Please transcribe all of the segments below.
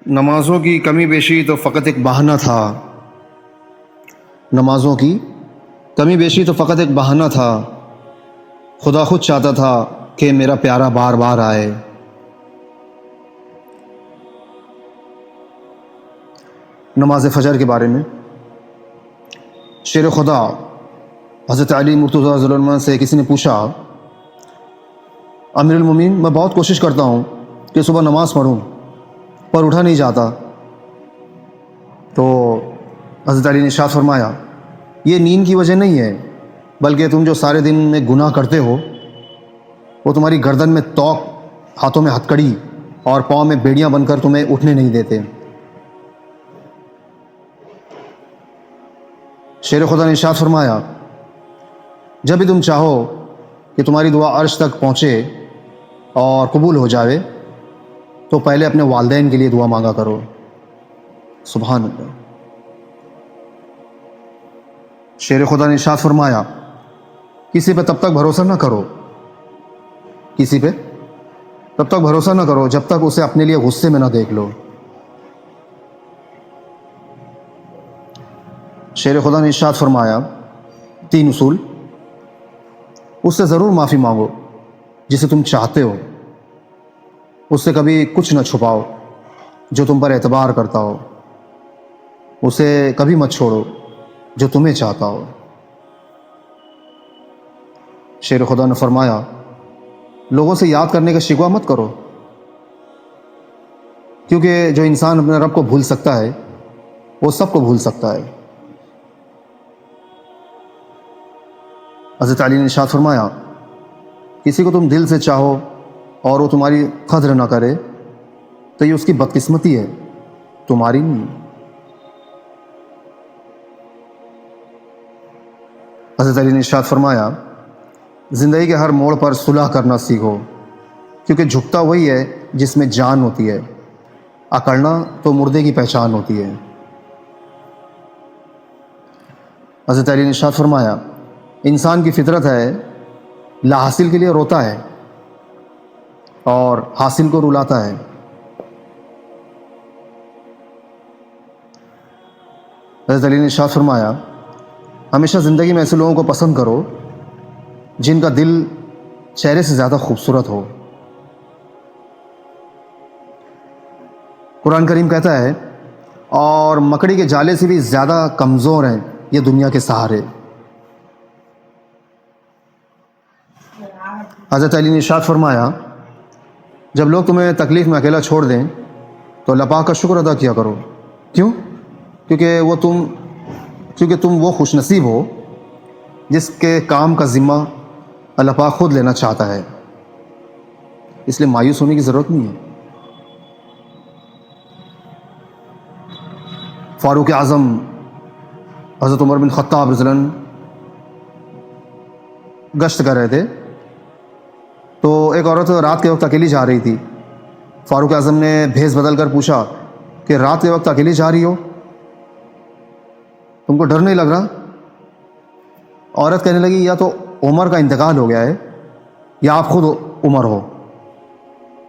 نمازوں کی کمی بیشی تو فقط ایک بہانہ تھا۔ نمازوں کی کمی بیشی تو فقط ایک بہانہ تھا۔ خدا خود چاہتا تھا کہ میرا پیارا بار بار آئے۔ نماز فجر کے بارے میں شیر خدا حضرت علی مرتضیٰ رضی اللہ عنہ سے کسی نے پوچھا، امیر المومنین میں بہت کوشش کرتا ہوں کہ صبح نماز پڑھوں پر اٹھا نہیں جاتا۔ تو حضرت علی نے ارشاد فرمایا، یہ نیند کی وجہ نہیں ہے، بلکہ تم جو سارے دن میں گناہ کرتے ہو وہ تمہاری گردن میں توق، ہاتھوں میں ہتکڑی اور پاؤں میں بیڑیاں بن کر تمہیں اٹھنے نہیں دیتے۔ شیر خدا نے ارشاد فرمایا، جب بھی تم چاہو کہ تمہاری دعا عرش تک پہنچے اور قبول ہو جاوے تو پہلے اپنے والدین کے لیے دعا مانگا کرو۔ سبحان اللہ۔ شیر خدا نے ارشاد فرمایا، کسی پہ تب تک بھروسہ نہ کرو، کسی پہ تب تک بھروسہ نہ کرو جب تک اسے اپنے لیے غصے میں نہ دیکھ لو۔ شیر خدا نے ارشاد فرمایا، 3 اصول، اس سے ضرور معافی مانگو جسے تم چاہتے ہو، اس سے کبھی کچھ نہ چھپاؤ جو تم پر اعتبار کرتا ہو، اسے کبھی مت چھوڑو جو تمہیں چاہتا ہو۔ شیر خدا نے فرمایا، لوگوں سے یاد کرنے کا شکوہ مت کرو، کیونکہ جو انسان اپنے رب کو بھول سکتا ہے وہ سب کو بھول سکتا ہے۔ حضرت علی نے ارشاد فرمایا، کسی کو تم دل سے چاہو اور وہ تمہاری قدر نہ کرے تو یہ اس کی بدقسمتی ہے، تمہاری نہیں۔ حضرت علی نے ارشاد فرمایا، زندگی کے ہر موڑ پر صلح کرنا سیکھو، کیونکہ جھکتا وہی ہے جس میں جان ہوتی ہے، اکڑنا تو مردے کی پہچان ہوتی ہے۔ حضرت علی نے ارشاد فرمایا، انسان کی فطرت ہے لا حاصل کے لیے روتا ہے اور حاصل کو رلاتا ہے۔ حضرت علی نے ارشاد فرمایا، ہمیشہ زندگی میں ایسے لوگوں کو پسند کرو جن کا دل چہرے سے زیادہ خوبصورت ہو۔ قرآن کریم کہتا ہے، اور مکڑی کے جالے سے بھی زیادہ کمزور ہیں یہ دنیا کے سہارے۔ حضرت علی نے ارشاد فرمایا، جب لوگ تمہیں تکلیف میں اکیلا چھوڑ دیں تو اللہ پاک کا شکر ادا کیا کرو۔ کیوں؟ کیونکہ تم وہ خوش نصیب ہو جس کے کام کا ذمہ اللہ پاک خود لینا چاہتا ہے، اس لیے مایوس ہونے کی ضرورت نہیں ہے۔ فاروق اعظم حضرت عمر بن خطاب رضی اللہ عنہ گشت کر رہے تھے تو ایک عورت رات کے وقت اکیلی جا رہی تھی۔ فاروق اعظم نے بھیس بدل کر پوچھا کہ رات کے وقت اکیلی جا رہی ہو، تم کو ڈر نہیں لگ رہا؟ عورت کہنے لگی، یا تو عمر کا انتقال ہو گیا ہے یا آپ خود عمر ہو،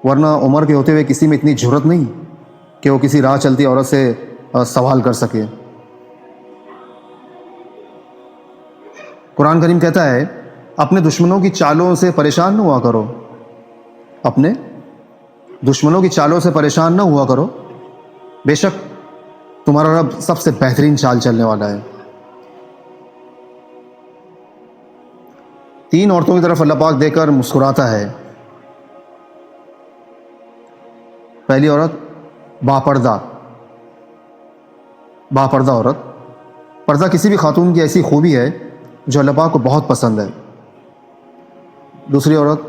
ورنہ عمر کے ہوتے ہوئے کسی میں اتنی جرت نہیں کہ وہ کسی راہ چلتی عورت سے سوال کر سکے۔ قرآن کریم کہتا ہے، اپنے دشمنوں کی چالوں سے پریشان نہ ہوا کرو، اپنے دشمنوں کی چالوں سے پریشان نہ ہوا کرو، بے شک تمہارا رب سب سے بہترین چال چلنے والا ہے۔ 3 عورتوں کی طرف اللہ پاک دیکھ کر مسکراتا ہے۔ پہلی عورت باپردہ عورت۔ پردہ کسی بھی خاتون کی ایسی خوبی ہے جو اللہ پاک کو بہت پسند ہے۔ دوسری عورت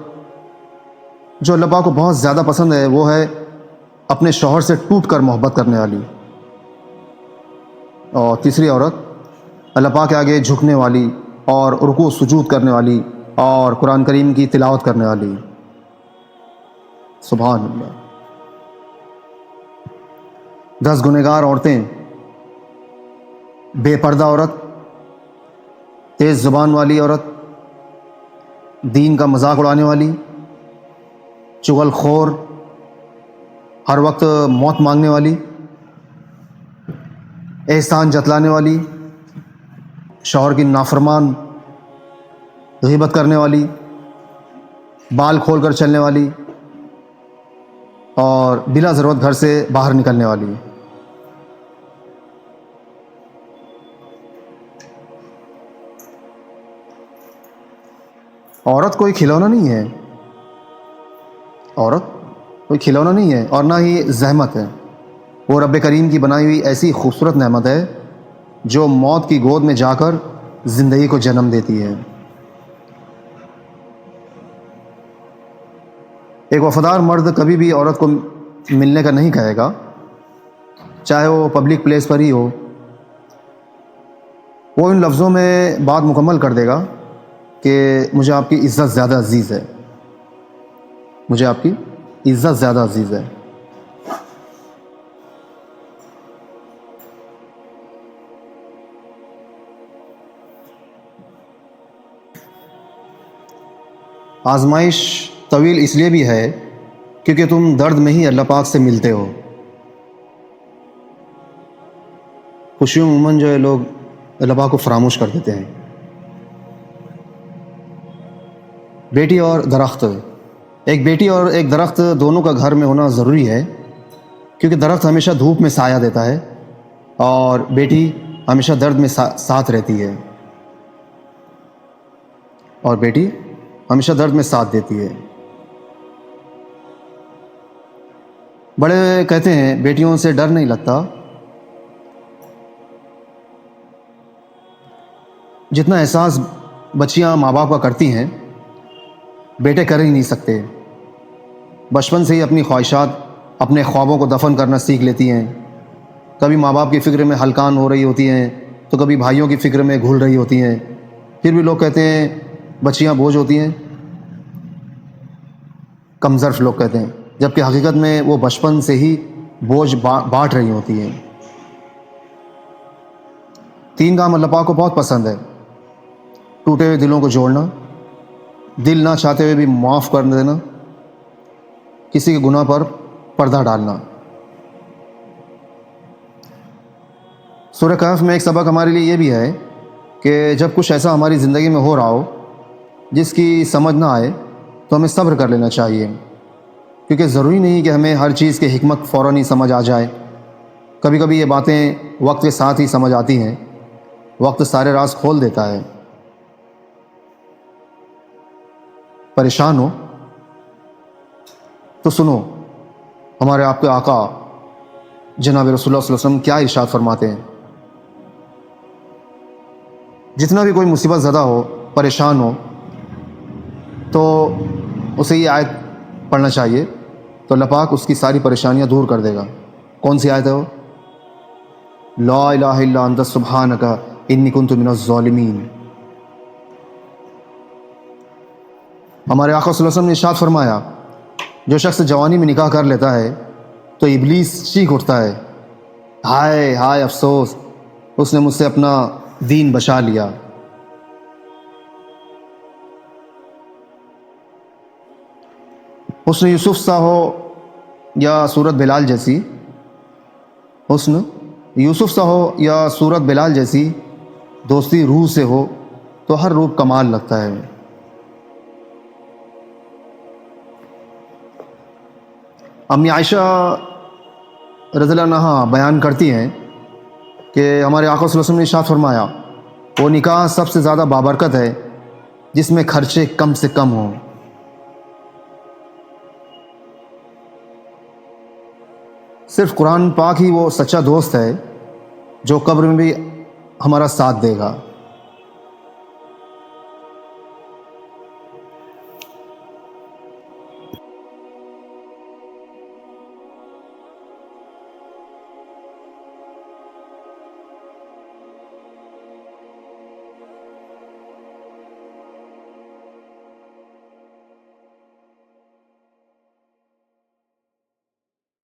جو اللہ پاک کو بہت زیادہ پسند ہے وہ ہے اپنے شوہر سے ٹوٹ کر محبت کرنے والی۔ اور تیسری عورت اللہ پاک کے آگے جھکنے والی اور رکوع و سجود کرنے والی اور قرآن کریم کی تلاوت کرنے والی۔ سبحان اللہ۔ 10 گنہگار عورتیں، بے پردہ عورت، تیز زبان والی عورت، دین کا مذاق اڑانے والی، چغل خور، ہر وقت موت مانگنے والی، احسان جتلانے والی، شوہر کی نافرمان، غیبت کرنے والی، بال کھول کر چلنے والی اور بلا ضرورت گھر سے باہر نکلنے والی۔ عورت کوئی کھلونا نہیں ہے، عورت کوئی کھلونا نہیں ہے اور نہ ہی زحمت ہے۔ وہ رب کریم کی بنائی ہوئی ایسی خوبصورت نعمت ہے جو موت کی گود میں جا کر زندگی کو جنم دیتی ہے۔ ایک وفادار مرد کبھی بھی عورت کو ملنے کا نہیں کہے گا، چاہے وہ پبلک پلیس پر ہی ہو۔ وہ ان لفظوں میں بات مکمل کر دے گا کہ مجھے آپ کی عزت زیادہ عزیز ہے، مجھے آپ کی عزت زیادہ عزیز ہے۔ آزمائش طویل اس لیے بھی ہے کیونکہ تم درد میں ہی اللہ پاک سے ملتے ہو۔ خوشیوں میں عموماً جو ہے لوگ اللہ پاک کو فراموش کر دیتے ہیں۔ بیٹی اور درخت، ایک بیٹی اور ایک درخت دونوں کا گھر میں ہونا ضروری ہے، کیونکہ درخت ہمیشہ دھوپ میں سایہ دیتا ہے اور بیٹی ہمیشہ درد میں ساتھ رہتی ہے، اور بیٹی ہمیشہ درد میں ساتھ دیتی ہے۔ بڑے کہتے ہیں بیٹیوں سے ڈر نہیں لگتا، جتنا احساس بچیاں ماں باپ کا کرتی ہیں بیٹے کر ہی نہیں سکتے۔ بچپن سے ہی اپنی خواہشات، اپنے خوابوں کو دفن کرنا سیکھ لیتی ہیں۔ کبھی ماں باپ کی فکر میں ہلکان ہو رہی ہوتی ہیں تو کبھی بھائیوں کی فکر میں گھل رہی ہوتی ہیں، پھر بھی لوگ کہتے ہیں بچیاں بوجھ ہوتی ہیں، کمظرف لوگ کہتے ہیں، جبکہ حقیقت میں وہ بچپن سے ہی بوجھ بانٹ رہی ہوتی ہیں۔ 3 کام اللہ پاک کو بہت پسند ہے: ٹوٹے ہوئے دلوں کو جوڑنا، دل نہ چاہتے ہوئے بھی معاف کر دینا، کسی کے گناہ پر پردہ ڈالنا۔ سورہ کہف میں ایک سبق ہمارے لیے یہ بھی ہے کہ جب کچھ ایسا ہماری زندگی میں ہو رہا ہو جس کی سمجھ نہ آئے تو ہمیں صبر کر لینا چاہیے، کیونکہ ضروری نہیں کہ ہمیں ہر چیز کی حکمت فوراً ہی سمجھ آ جائے۔ کبھی کبھی یہ باتیں وقت کے ساتھ ہی سمجھ آتی ہیں، وقت سارے راز کھول دیتا ہے۔ پریشان ہو تو سنو ہمارے آپ کے آقا جناب رسول اللہ صلی اللہ علیہ وسلم کیا ارشاد فرماتے ہیں۔ جتنا بھی کوئی مصیبت زدہ ہو، پریشان ہو، تو اسے یہ آیت پڑھنا چاہیے، تو اللہ پاک اس کی ساری پریشانیاں دور کر دے گا۔ کون سی آیت ہے وہ؟ لا الہ الا انت سبحانک انی کنت من الظالمین۔ ہمارے آقا صلی اللہ علیہ وسلم نے ارشاد فرمایا، جو شخص جوانی میں نکاح کر لیتا ہے تو ابلیس چیخ اٹھتا ہے، ہائے ہائے افسوس، اس نے مجھ سے اپنا دین بچا لیا۔ حسن یوسف سا ہو یا صورت بلال جیسی، حسن یوسف سا ہو یا صورت بلال جیسی، دوستی روح سے ہو تو ہر روپ کمال لگتا ہے۔ امی عائشہ رضی اللہ عنہا بیان کرتی ہیں کہ ہمارے آقا صلی اللہ علیہ وسلم نے ارشاد فرمایا، وہ نکاح سب سے زیادہ بابرکت ہے جس میں خرچے کم سے کم ہوں۔ صرف قرآن پاک ہی وہ سچا دوست ہے جو قبر میں بھی ہمارا ساتھ دے گا۔